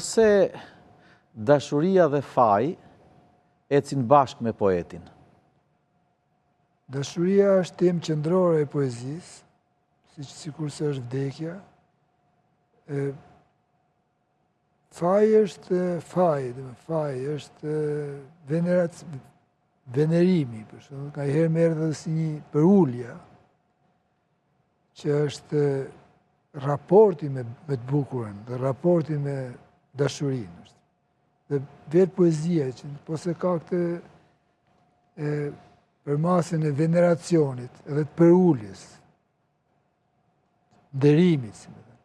Se dashuria dhe faji ecin bashkë me poetin? Dashuria është temë qendrore e poezisë, sikur se është vdekja. Faji është faji është venerimi, për shembull, ka herë merr edhe si një përulja, që është raporti me të bukurën, dhe raporti me dashurinë. Dhe vetë poezia, që po se ka këtë përmasën e veneracionit, edhe të përuljes, nderimit, si më thënë.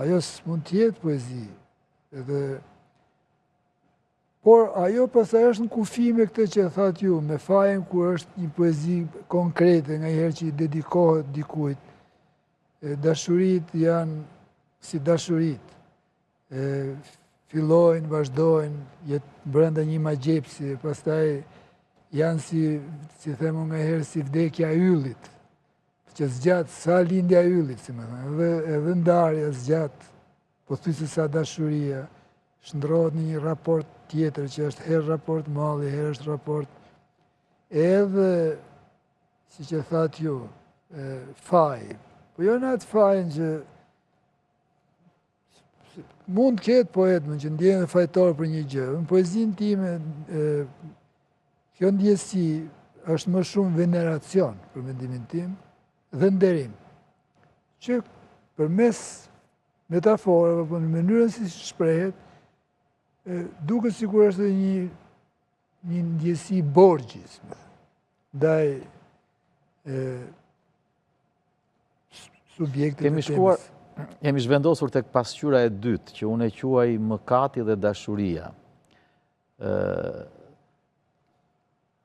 Ajo s'mund t'jetë poezi, por ajo pastaj është në kufi me këtë që thatë ju, me fajin kur është një poezi konkrete, nga herë që i dedikohet dikujt. Dashurit janë si dashurit. Fillojnë, vazhdojnë, jetë brenda një magjepsi, pastaj janë si themu nga herë, si vdekja yllit, që zgjatë sa lindja yllit, si më thënë, edhe ndarja zgjatë, po thjesht sa dashuria, shndrohet në një raport tjetër, që është herë raport malli, herë është raport, edhe, si që thatë ju, faj. Po jo në atë fajnë që mund ketë poetën që ndjenë dhe fajtor për një gjë. Në poezinë time, kjo ndjesi është më shumë veneracion, për mendimin tim, dhe nderim. Që përmes metaforave, po në mënyrën si shprehet, duket sikur është një ndjesi borgjis, ndaj subjektet e temës. Jemi zhvendosur tek pasqyra e dytë, që unë e quaj mëkati dhe dashuria.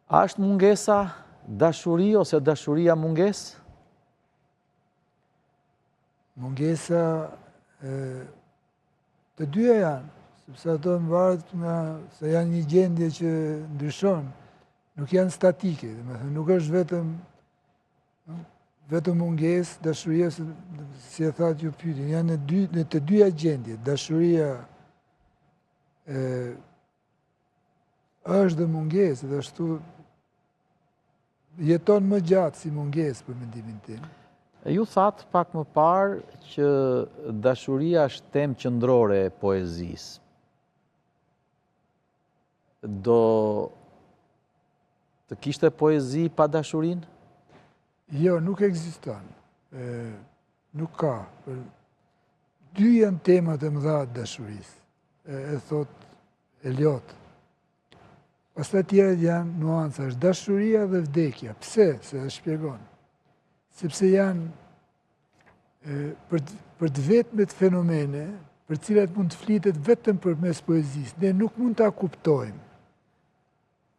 A është mungesa dashuri ose dashuria mungesë? Mungesa të dyja janë, sepse ato në varet nga se janë një gjendje që ndryshon, nuk janë statike, nuk është vetëm mungesë, dashuria, si e thatë ju pyetin, janë në të dyja gjendje. Dashuria është dhe mungesë, dhe ashtu jeton më gjatë si mungesë, për mendimin tim. Ju thatë pak më parë që dashuria është temë qendrore e poezisë. Do të kishte poezi pa dashurinë? Jo, nuk ekziston. Nuk ka. Dy janë temat e mëdha të dashurisë, e thot Eliot. Pastaj tjerët janë nuanca, është dashuria dhe vdekja. Pse? Se e shpjegon. Sepse janë për të vetmet fenomene, për cilat mund të flitet vetëm përmes poezisë. Ne nuk mund ta kuptojmë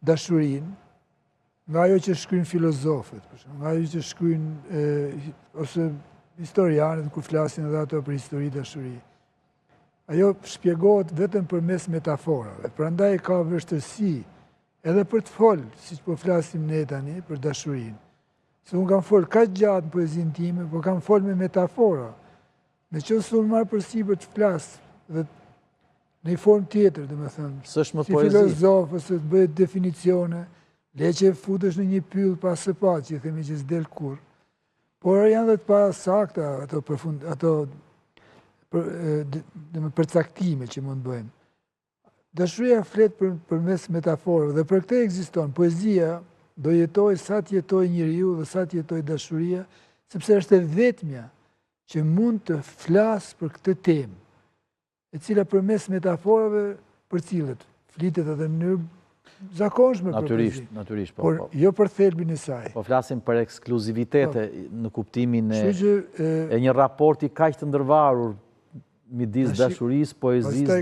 dashurinë nga ajo që shkruajnë filozofët, nga ajo që shkruajnë ose historianët kur flasin edhe ato për histori dashuri. Ajo shpjegohet vetëm përmes metaforave. Prandaj ka vështirësi edhe për të folë, siç po flasim ne tani për dashurinë. Se unë kam folë kaq gjatë në poezinë time, po kam folë me metafora. Nëse unë marr përsipër të flas dhe në një formë tjetër, domethënë, si filozof ose të bëj definicione, le që futesh në një pyll pa së patë, që themi që s'del kur. Por janë dhe të pasakta ato përcaktime që mund bëjmë. Dashuria flet përmes metaforëve dhe për këtë ekziston. Poezia do jetoj sa të jetoj njeriu dhe sa të jetoj dashuria, sepse është e vetmja që mund të flasë për këtë temë, e cila përmes metaforëve përcillet, flitet edhe në mënyrë zakonshme për poezi. Natyrisht, por jo për thelbin e saj. Po flasim për ekskluzivitete në kuptimin e një raporti kaq të ndërvarur midis dashurisë, poezisë dhe